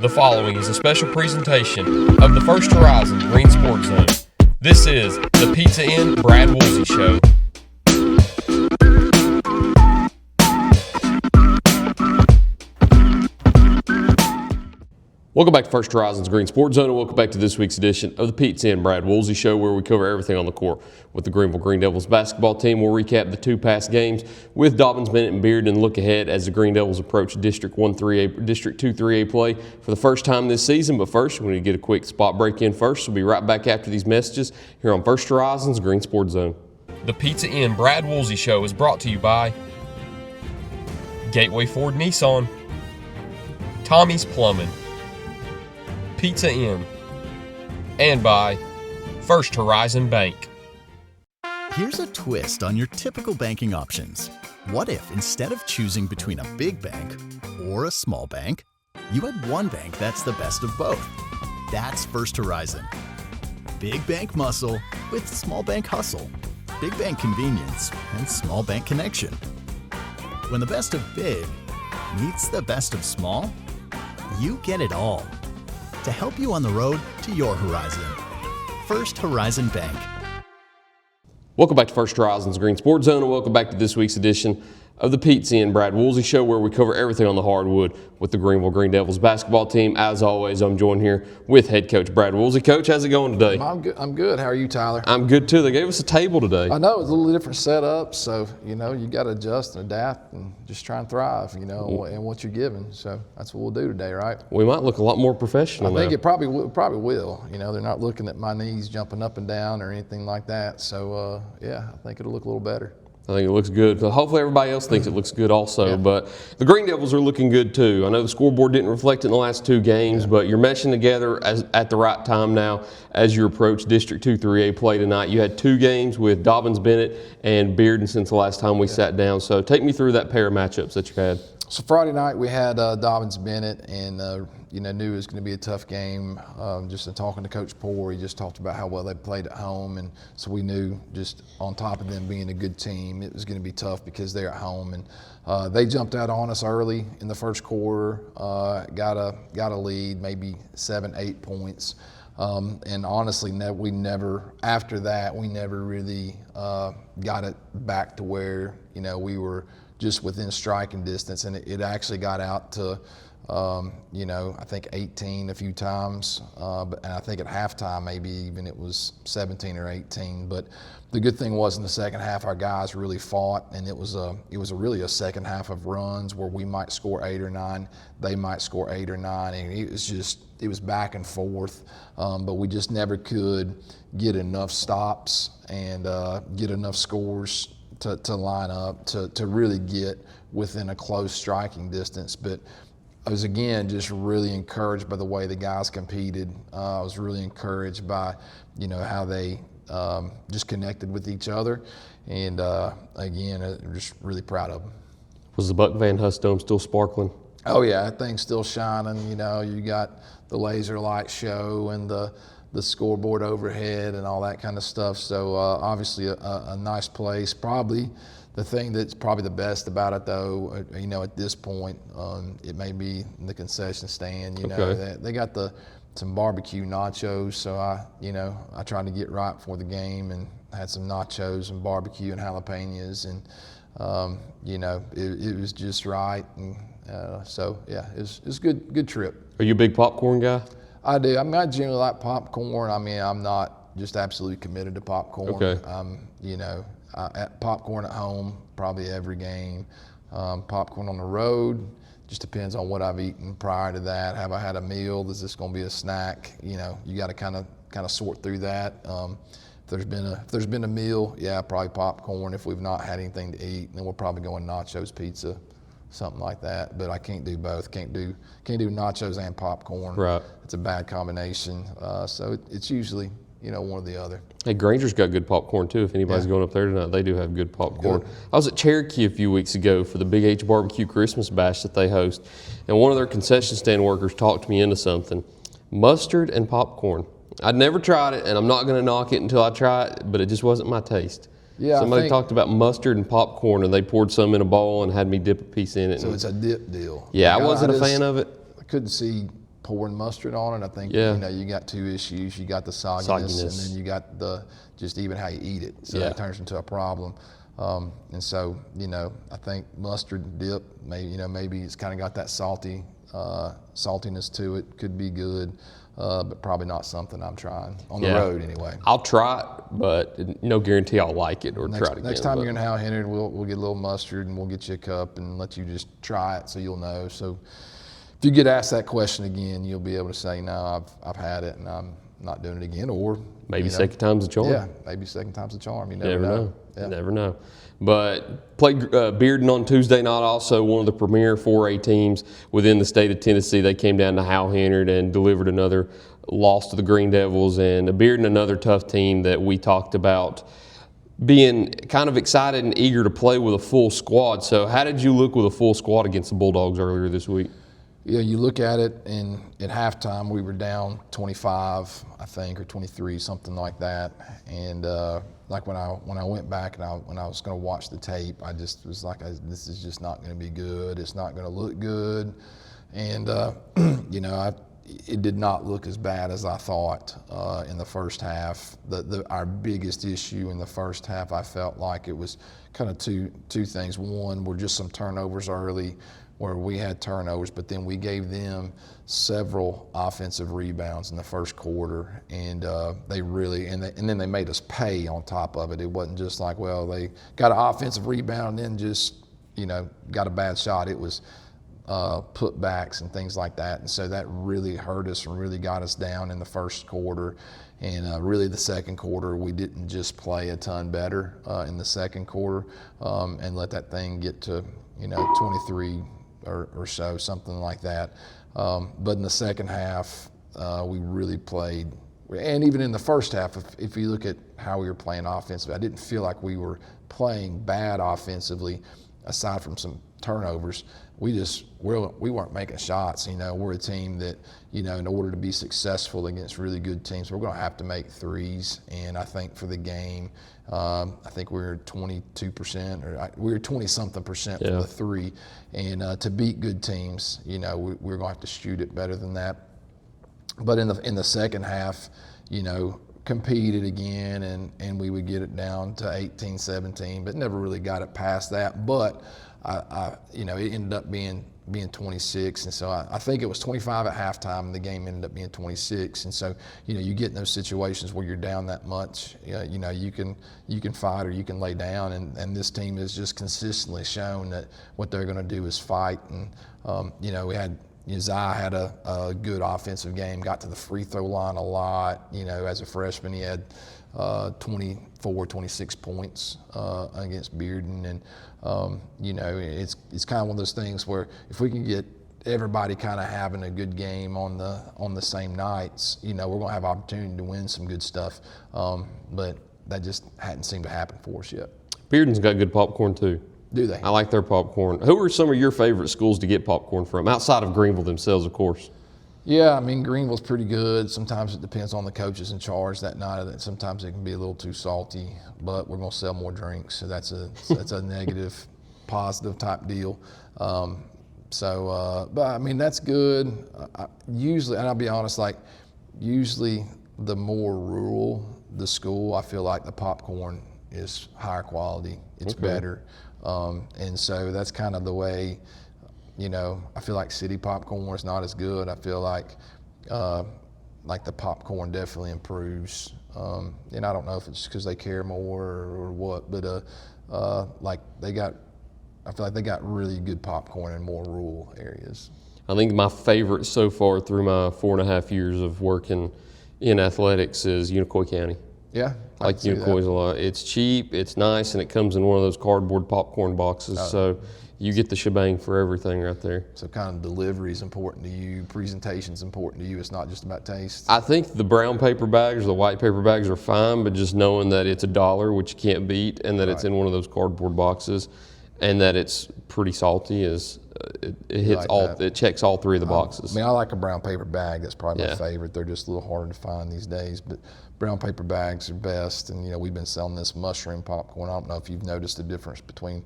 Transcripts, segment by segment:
The following is a special presentation of the First Horizon Green Sports Zone. This is the Pizza Inn Brad Woolsey Show. Welcome back to First Horizon's Green Sports Zone, and welcome back to this week's edition of the Pizza Inn Brad Woolsey Show, where we cover everything on the court with the Greeneville Green Devils basketball team. We'll recap the two past games with Dobbins, Bennett, and Beard, and look ahead as the Green Devils approach District 2 3A play for the first time this season. But first, we're going to get a quick spot break in first. We'll be right back after these messages here on First Horizon's Green Sports Zone. The Pizza Inn Brad Woolsey Show is brought to you by Gateway Ford Nissan, Tommy's Plumbing, Pizza Inn, and by First Horizon Bank. Here's a twist on your typical banking options. What if instead of choosing between a big bank or a small bank, you had one bank that's the best of both? That's First Horizon. Big bank muscle with small bank hustle. Big bank convenience and small bank connection. When the best of big meets the best of small, you get it all. To help you on the road to your horizon. First Horizon Bank. Welcome back to First Horizon's Green Sports Zone, and welcome back to this week's edition of the Pizza Inn Brad Woolsey Show, where we cover everything on the hardwood with the Greeneville Green Devils basketball team. As always, I'm joined here with head coach Brad Woolsey. Coach, how's it going today? I'm good. How are you, Tyler? I'm good too. They gave us a table today. I know it's a little different setup, so you got to adjust and adapt and just try and thrive, and what you're given. So that's what we'll do today, right? We might look a lot more professional. I think it probably will. They're not looking at my knees jumping up and down or anything like that. So I think it'll look a little better. I think it looks good. Hopefully everybody else thinks it looks good also. Yeah. But the Green Devils are looking good too. I know the scoreboard didn't reflect it in the last two games, but you're meshing together at the right time now as you approach District 2 3A play tonight. You had two games with Dobbins, Bennett, and Bearden since the last time we sat down. So take me through that pair of matchups that you had. So Friday night we had Dobbins, Bennett, and knew it was going to be a tough game. Just in talking to Coach Poore, he just talked about how well they played at home, and so we knew just on top of them being a good team, it was going to be tough because they're at home. And they jumped out on us early in the first quarter, got a lead, maybe 7-8 points. And honestly, we never after that we never really got it back to where we were just within striking distance, and it actually got out to I think 18 a few times, and I think at halftime maybe even it was 17 or 18. But the good thing was in the second half our guys really fought, and it was really a second half of runs where we might score 8 or 9, they might score 8 or 9, and it was back and forth, but we just never could get enough stops and get enough scores to line up to really get within a close striking distance. But I was, again, just really encouraged by the way the guys competed. I was really encouraged by, how they just connected with each other. And, again, I'm just really proud of them. Was the Buck Van Hust Dome still sparkling? Oh, yeah, that thing's still shining. You got the laser light show and the scoreboard overhead and all that kind of stuff. So, obviously, a nice place. Probably the thing that's probably the best about it, though, at this point, it may be the concession stand. Okay. They got some barbecue nachos, so I tried to get right before the game and had some nachos and barbecue and jalapenos, and it was just right, and it was good trip. Are you a big popcorn guy? I do. I generally like popcorn. I'm not just absolutely committed to popcorn. Okay. At popcorn at home, probably every game. Popcorn on the road, just depends on what I've eaten prior to that. Have I had a meal? Is this going to be a snack? You got to kind of sort through that. If there's been a meal, probably popcorn. If we've not had anything to eat, then we'll probably go in nachos, pizza, something like that. But I can't do both. Can't do nachos and popcorn. Right. It's a bad combination. So it's usually one or the other. Hey, Grainger's got good popcorn too. If anybody's going up there tonight, they do have good popcorn. Good. I was at Cherokee a few weeks ago for the Big H Barbecue Christmas Bash that they host, and one of their concession stand workers talked me into something: mustard and popcorn. I'd never tried it, and I'm not going to knock it until I try it, but it just wasn't my taste. Yeah, Somebody talked about mustard and popcorn, and they poured some in a bowl and had me dip a piece in it. So it's a dip deal. Yeah, I wasn't a fan of it. I couldn't see pouring mustard on it. I think you got two issues. You got the sogginess. And then you got the just even how you eat it. So that turns into a problem. And so I think mustard dip, maybe it's kind of got that saltiness to it. Could be good. But probably not something I'm trying on the road anyway. I'll try it, but no guarantee I'll like it or try it again. Next time you're in Hal Henry, we'll get a little mustard and we'll get you a cup and let you just try it so you'll know. So if you get asked that question again, you'll be able to say, no, I've had it and I'm not doing it again. Or maybe second time's a charm. Yeah, maybe second time's a charm. You never know. Yeah. You never know. But played Bearden on Tuesday night, also one of the premier 4A teams within the state of Tennessee. They came down to Hal Henry and delivered another loss to the Green Devils. And Bearden, another tough team that we talked about being kind of excited and eager to play with a full squad. So how did you look with a full squad against the Bulldogs earlier this week? Yeah, you look at it, and at halftime we were down 25, I think, or 23, something like that. And like when I went back and when I was going to watch the tape, I just was like, this is just not going to be good. It's not going to look good. And it did not look as bad as I thought in the first half. Our biggest issue in the first half, I felt like it was kind of two things. One were just some turnovers early, where we had turnovers, but then we gave them several offensive rebounds in the first quarter, and they really and then they made us pay on top of it. It wasn't just like, well, they got an offensive rebound and then just got a bad shot. It was putbacks and things like that, and so that really hurt us and really got us down in the first quarter. And really the second quarter, we didn't just play a ton better in the second quarter and let that thing get to 23 or so, something like that. But in the second half, we really played. And even in the first half, if you look at how we were playing offensively, I didn't feel like we were playing bad offensively, aside from some turnovers. We weren't making shots. We're a team that, in order to be successful against really good teams, we're going to have to make threes. And I think for the game, I think we were 22%, or we were 20-something% for the three. And to beat good teams, we're going to have to shoot it better than that. But in the second half, competed again, and we would get it down to 18-17, but never really got it past that. But it ended up being 26, and so I think it was 25 at halftime, and the game ended up being 26. And so you get in those situations where you're down that much, you can fight or you can lay down, and this team has just consistently shown that what they're going to do is fight. And we had Zai had a good offensive game, got to the free throw line a lot. As a freshman, he had 24, 26 points against Bearden. And, it's kind of one of those things where if we can get everybody kind of having a good game on the same nights, we're going to have opportunity to win some good stuff. But that just hadn't seemed to happen for us yet. Bearden's got good popcorn too. Do they? I like their popcorn. Who are some of your favorite schools to get popcorn from, outside of Greeneville themselves, of course? Yeah, Greeneville's pretty good. Sometimes it depends on the coaches in charge that night. Sometimes it can be a little too salty, but we're going to sell more drinks, so that's a negative, positive type deal. But that's good. Usually, and I'll be honest, usually the more rural the school, I feel like the popcorn is higher quality. It's better. And so that's kind of the way, I feel like city popcorn is not as good. I feel like the popcorn definitely improves. And I don't know if it's because they care more or what, but I feel like they got really good popcorn in more rural areas. I think my favorite so far through my 4.5 years of working in athletics is Unicoi County. Yeah, I like Unicoi's a lot. It's cheap, it's nice, and it comes in one of those cardboard popcorn boxes. So you get the shebang for everything right there. So kind of delivery is important to you, presentation is important to you. It's not just about taste. I think the brown paper bags or the white paper bags are fine, but just knowing that it's $1, which you can't beat, and that it's in one of those cardboard boxes, and that it's pretty salty is it hits it checks all three of the boxes. I like a brown paper bag. That's probably my favorite. They're just a little harder to find these days, but brown paper bags are best. And we've been selling this mushroom popcorn. I don't know if you've noticed the difference between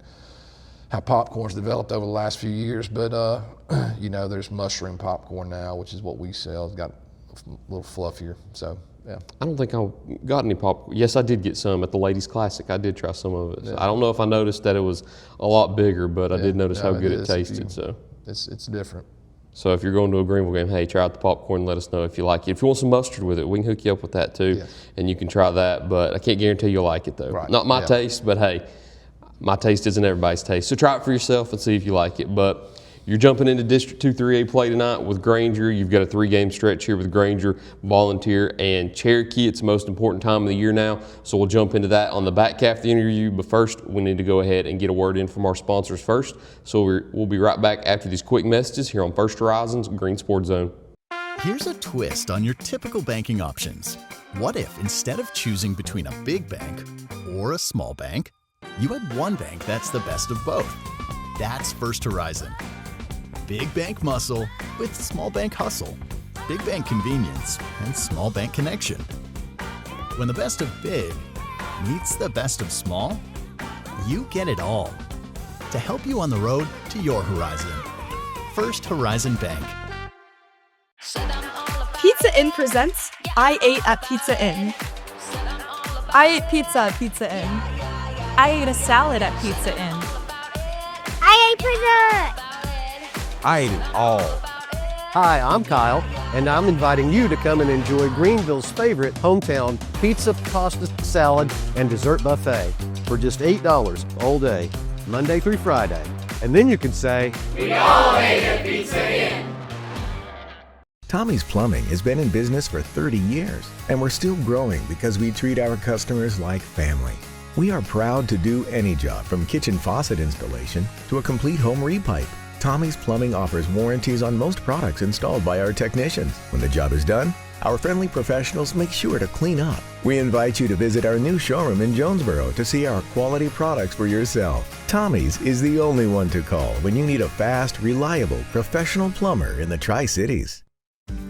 how popcorn's developed over the last few years, but you know, there's mushroom popcorn now, which is what we sell. It's got a little fluffier, so yeah. I don't think I got any popcorn. Yes, I did get some at the Ladies Classic. I did try some of it. Yeah. So I don't know if I noticed that it was a lot bigger, but I did notice how good it is. tasted. So it's different. So if you're going to a Greeneville game, hey, try out the popcorn and let us know if you like it. If you want some mustard with it, we can hook you up with that too, and you can try that. But I can't guarantee you'll like it though. Right. Not my taste, but hey, my taste isn't everybody's taste. So try it for yourself and see if you like it. But you're jumping into District 2 3A play tonight with Grainger. You've got a 3-game stretch here with Grainger, Volunteer, and Cherokee. It's the most important time of the year now, so we'll jump into that on the back half of the interview. But first, we need to go ahead and get a word in from our sponsors first. So we'll be right back after these quick messages here on First Horizons Green Sports Zone. Here's a twist on your typical banking options. What if instead of choosing between a big bank or a small bank, you had one bank that's the best of both? That's First Horizon. Big bank muscle with small bank hustle. Big bank convenience and small bank connection. When the best of big meets the best of small, you get it all. To help you on the road to your horizon. First Horizon Bank. Pizza Inn presents I Ate at Pizza Inn. I ate pizza at Pizza Inn. I ate a salad at Pizza Inn. I ate pizza! I ate it all. Hi, I'm Kyle, and I'm inviting you to come and enjoy Greeneville's favorite hometown pizza, pasta, salad, and dessert buffet for just $8 all day, Monday through Friday. And then you can say, "We all ate at Pizza Inn." Tommy's Plumbing has been in business for 30 years, and we're still growing because we treat our customers like family. We are proud to do any job from kitchen faucet installation to a complete home repipe. Tommy's Plumbing offers warranties on most products installed by our technicians. When the job is done, our friendly professionals make sure to clean up. We invite you to visit our new showroom in Jonesboro to see our quality products for yourself. Tommy's is the only one to call when you need a fast, reliable, professional plumber in the Tri-Cities.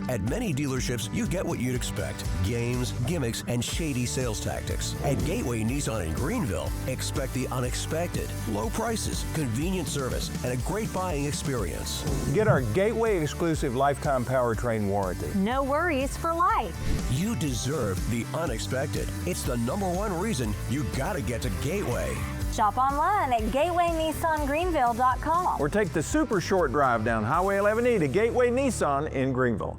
At many dealerships, you get what you'd expect. Games, gimmicks, and shady sales tactics. At Gateway Nissan in Greeneville, expect the unexpected. Low prices, convenient service, and a great buying experience. Get our Gateway exclusive lifetime powertrain warranty. No worries for life. You deserve the unexpected. It's the #1 reason you gotta get to Gateway. Shop online at gatewaynissangreeneville.com. Or take the super short drive down Highway 11E to Gateway Nissan in Greeneville.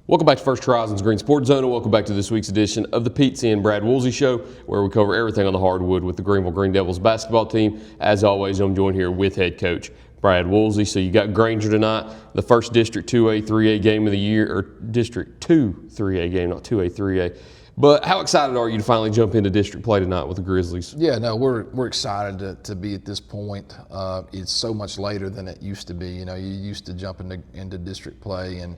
Welcome back to First Horizons Green Sports Zone, and welcome back to this week's edition of the Pizza and Brad Woolsey Show, where we cover everything on the hardwood with the Greeneville Green Devils basketball team. As always, I'm joined here with head coach Brad Woolsey. So you got Grainger tonight, the first District 2A 3A game of the year, or District 2 3A game, not 2A 3A. But how excited are you to finally jump into district play tonight with the Grizzlies? Yeah, no, we're excited to be at this point. It's so much later than it used to be. You know, you used to jump into district play in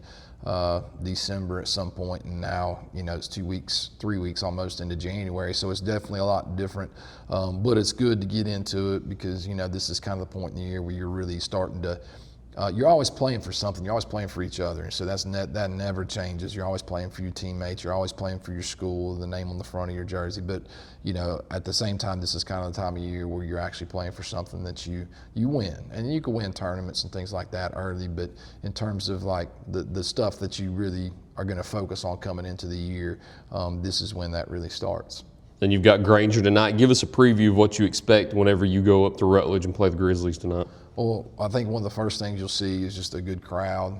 December at some point, and now, you know, it's 2 weeks, 3 weeks almost into January. So it's definitely a lot different. But it's good to get into it because, you know, this is kind of the point in the year where you're really starting to you're always playing for something. You're always playing for each other. So that never changes. You're always playing for your teammates. You're always playing for your school, the name on the front of your jersey. But, you know, at the same time, this is kind of the time of year where you're actually playing for something that you win. And you can win tournaments and things like that early. But in terms of like the stuff that you really are going to focus on coming into the year, this is when that really starts. Then you've got Grainger tonight. Give us a preview of what you expect whenever you go up to Rutledge and play the Grizzlies tonight. Well, I think one of the first things you'll see is just a good crowd.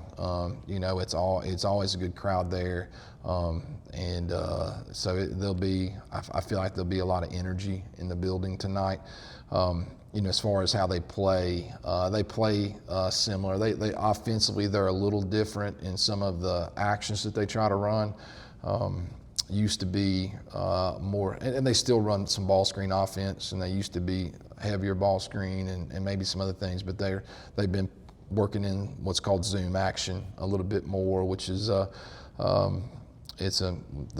You know, it's always a good crowd there, so there'll be. I feel like there'll be a lot of energy in the building tonight. You know, as far as how they play similar. They offensively they're a little different in some of the actions that they try to run. Used to be more, and they still run some ball screen offense, and they used to be heavier ball screen and maybe some other things, but they've been working in what's called zoom action a little bit more, which is the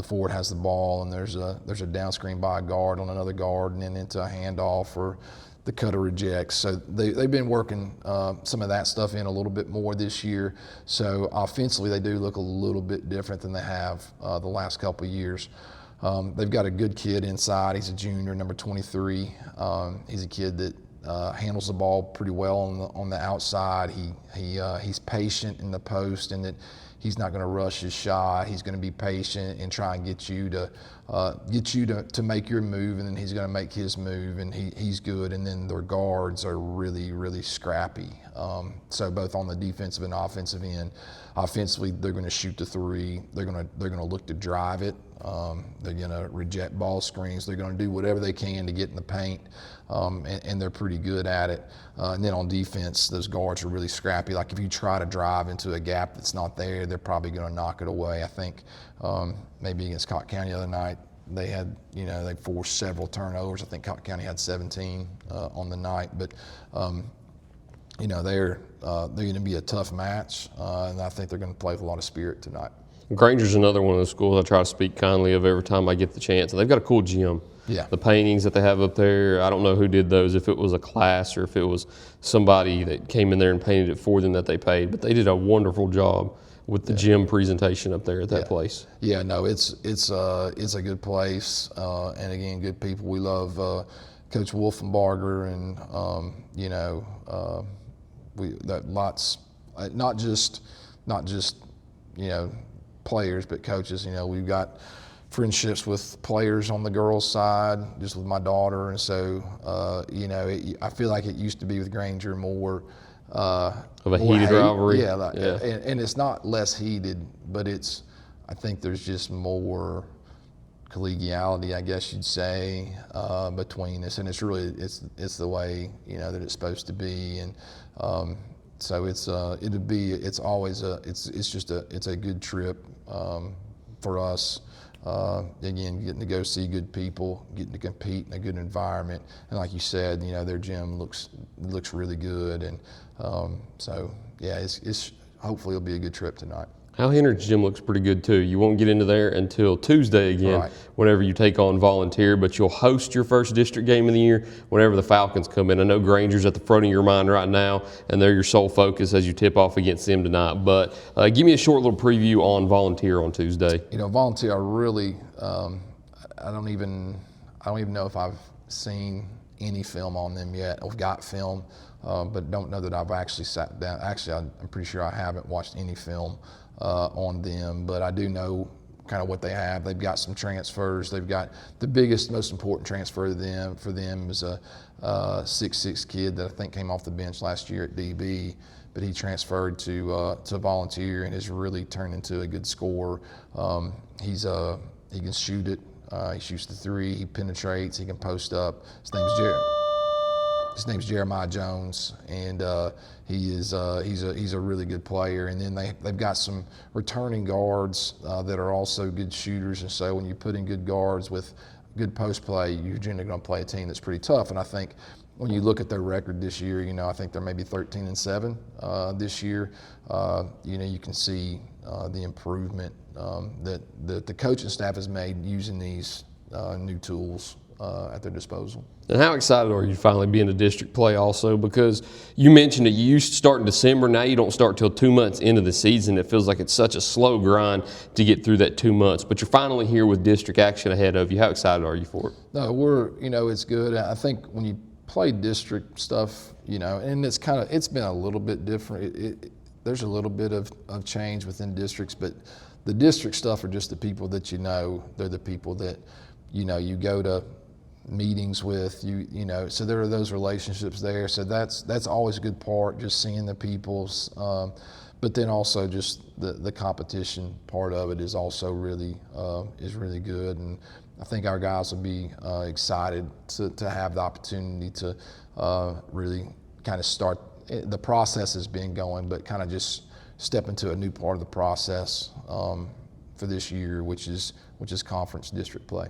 forward has the ball and there's a down screen by a guard on another guard and then into a handoff or the cutter rejects. So they've been working some of that stuff in a little bit more this year. So offensively, they do look a little bit different than they have the last couple of years. They've got a good kid inside. He's a junior, number 23. He's a kid that handles the ball pretty well on the outside. He's patient in the post, and that he's not going to rush his shot. He's going to be patient and try and get you to make your move, and then he's going to make his move, and he's good. And then their guards are really, really scrappy. So both on the defensive and offensive end. Offensively, they're going to shoot the three. They're going to look to drive it. They're going to reject ball screens. They're going to do whatever they can to get in the paint, and they're pretty good at it. And then on defense, those guards are really scrappy. Like if you try to drive into a gap that's not there, they're probably going to knock it away. I think maybe against Cotton County the other night, they had, they forced several turnovers. I think Cotton County had 17 on the night, but they're going to be a tough match, and I think they're going to play with a lot of spirit tonight. Grainger's another one of those schools I try to speak kindly of every time I get the chance. And they've got a cool gym. Yeah. The paintings that they have up there, I don't know who did those, if it was a class or if it was somebody that came in there and painted it for them that they paid. But they did a wonderful job with the gym presentation up there at that place. Yeah, no, it's a good place, and again, good people. We love Coach Wolfenbarger, and lots, not just players, but coaches. We've got friendships with players on the girls' side, just with my daughter, and so I feel like it used to be with Grainger more of a heated rivalry. Yeah, and it's not less heated, but I think there's just more collegiality, I guess you'd say, between us, and it's the way that it's supposed to be, and so it's a good trip for us. Again, getting to go see good people, getting to compete in a good environment, and like you said, their gym looks really good, and so yeah, it's hopefully it'll be a good trip tonight. Hal Henry's gym looks pretty good too. You won't get into there until Tuesday again, right, whenever you take on Volunteer, but you'll host your first district game of the year whenever the Falcons come in. I know Grainger's at the front of your mind right now, and they're your sole focus as you tip off against them tonight. But give me a short little preview on Volunteer on Tuesday. Volunteer, I really, I don't even know if I've seen any film on them yet. I've got film, but don't know that I've actually sat down. Actually, I'm pretty sure I haven't watched any film on them, but I do know kind of what they have. They've got some transfers. They've got the biggest, most important transfer for them is a 6'6" kid that I think came off the bench last year at DB, but he transferred to Volunteer and has really turned into a good scorer. He can shoot it. He shoots the three. He penetrates. He can post up. His name's Jeremiah Jones, and he's a really good player. And then they've got some returning guards that are also good shooters. And so when you put in good guards with good post play, you're generally going to play a team that's pretty tough. And I think when you look at their record this year, I think they're maybe 13-7 this year. You can see the improvement that the coaching staff has made using these new tools at their disposal. And how excited are you to finally be in the district play also? Because you mentioned that you used to start in December. Now you don't start till 2 months into the season. It feels like it's such a slow grind to get through that 2 months. But you're finally here with district action ahead of you. How excited are you for it? No, it's good. I think when you play district stuff, and it's been a little bit different. There's a little bit of change within districts, but the district stuff are just the people that They're the people that, you go to meetings with, so there are those relationships there. So that's always a good part, just seeing the people's, but then also just the competition part of it is also really good. And I think our guys will be excited to have the opportunity to really kind of start. The process has been going, but kind of just step into a new part of the process for this year, which is conference district play.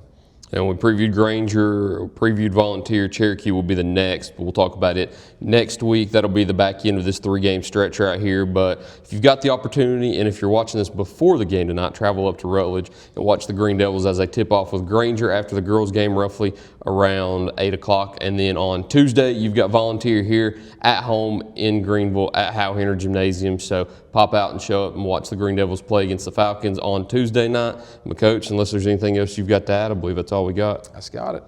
And we previewed Grainger, previewed Volunteer. Cherokee will be the next, but we'll talk about it next week. That'll be the back end of this 3-game stretch right here. But if you've got the opportunity, and if you're watching this before the game tonight, travel up to Rutledge and watch the Green Devils as they tip off with Grainger after the girls' game roughly around 8 o'clock. And then on Tuesday, you've got Volunteer here at home in Greeneville at Hal Henry Gymnasium. So pop out and show up and watch the Green Devils play against the Falcons on Tuesday night. My coach, unless there's anything else you've got to add, I believe that's all we got. That's got it.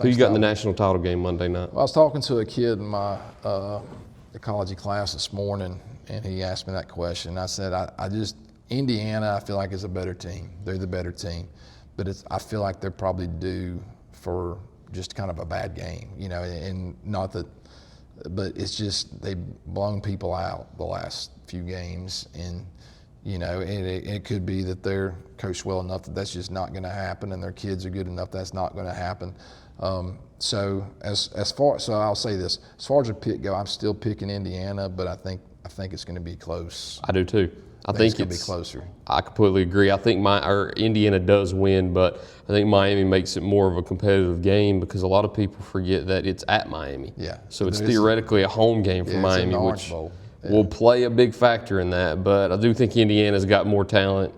Who you got in the national title game Monday night? Well, I was talking to a kid in my ecology class this morning, and he asked me that question. I said, Indiana, I feel like is a better team. They're the better team, but I feel like they're probably due for just kind of a bad game, and not that, but it's just they've blown people out the last few games, and it could be that they're coached well enough that that's just not going to happen, and their kids are good enough that's not going to happen. So I'll say this: as far as a pick go, I'm still picking Indiana, but I think it's going to be close. I do too. I think it's going to be closer. I completely agree. I think Indiana does win, but I think Miami makes it more of a competitive game because a lot of people forget that it's at Miami. Yeah. So it's theoretically a home game for Miami, which will play a big factor in that. But I do think Indiana's got more talent,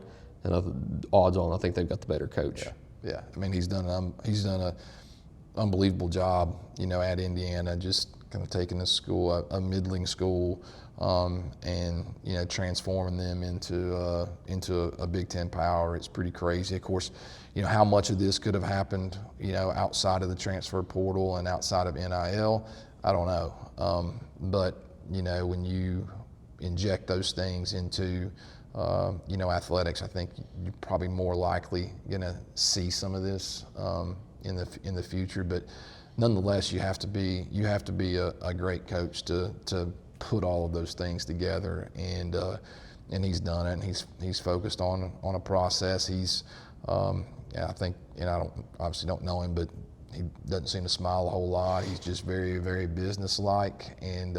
and odds on I think they've got the better coach. Yeah. I mean, he's done an unbelievable job, at Indiana, just kind of taking a school, a middling school, and transforming them into a Big Ten power. It's pretty crazy. Of course, how much of this could have happened, outside of the transfer portal and outside of NIL, I don't know. But when you inject those things into athletics, I think you're probably more likely going to see some of this in the future. But nonetheless, you have to be a great coach to put all of those things together, and he's done it. And he's focused on a process. He's I think, I obviously don't know him, but he doesn't seem to smile a whole lot. He's just very, very businesslike, and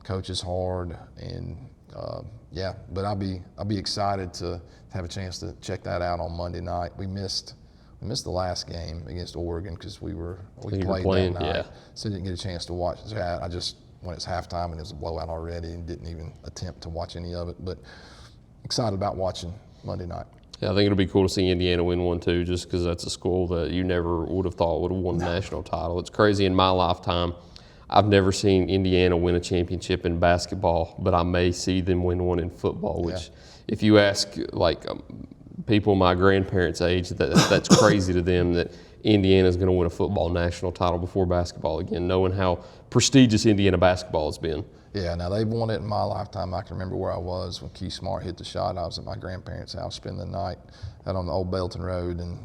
coaches hard, and But I'll be excited to have a chance to check that out on Monday night. We missed the last game against Oregon because we played that night, so didn't get a chance to watch. I just when it's halftime and it was a blowout already, and didn't even attempt to watch any of it. But excited about watching Monday night. Yeah, I think it'll be cool to see Indiana win one too, just because that's a school that you never would have thought would have won the national title. It's crazy. In my lifetime, I've never seen Indiana win a championship in basketball, but I may see them win one in football, which if you ask people my grandparents' age, that's crazy to them that Indiana's going to win a football national title before basketball again, knowing how prestigious Indiana basketball has been. Yeah, now they've won it in my lifetime. I can remember where I was when Keith Smart hit the shot. I was at my grandparents' house spending the night out on the old Belton Road, and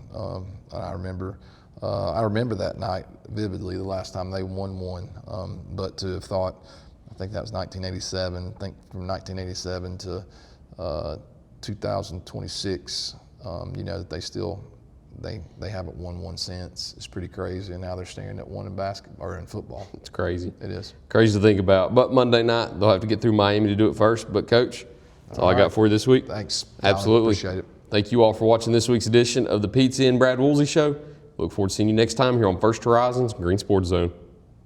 I remember that night vividly, the last time they won one. But to have thought, I think that was 1987. I think from 1987 to 2026, that they haven't won one since. It's pretty crazy, and now they're staring at one in basketball or in football. It's crazy. It is crazy to think about. But Monday night they'll have to get through Miami to do it first. But Coach, that's all I got for you this week. Thanks. Absolutely. Appreciate it. Thank you all for watching this week's edition of the Pizza and Brad Woolsey Show. Look forward to seeing you next time here on First Horizons Green Sports Zone.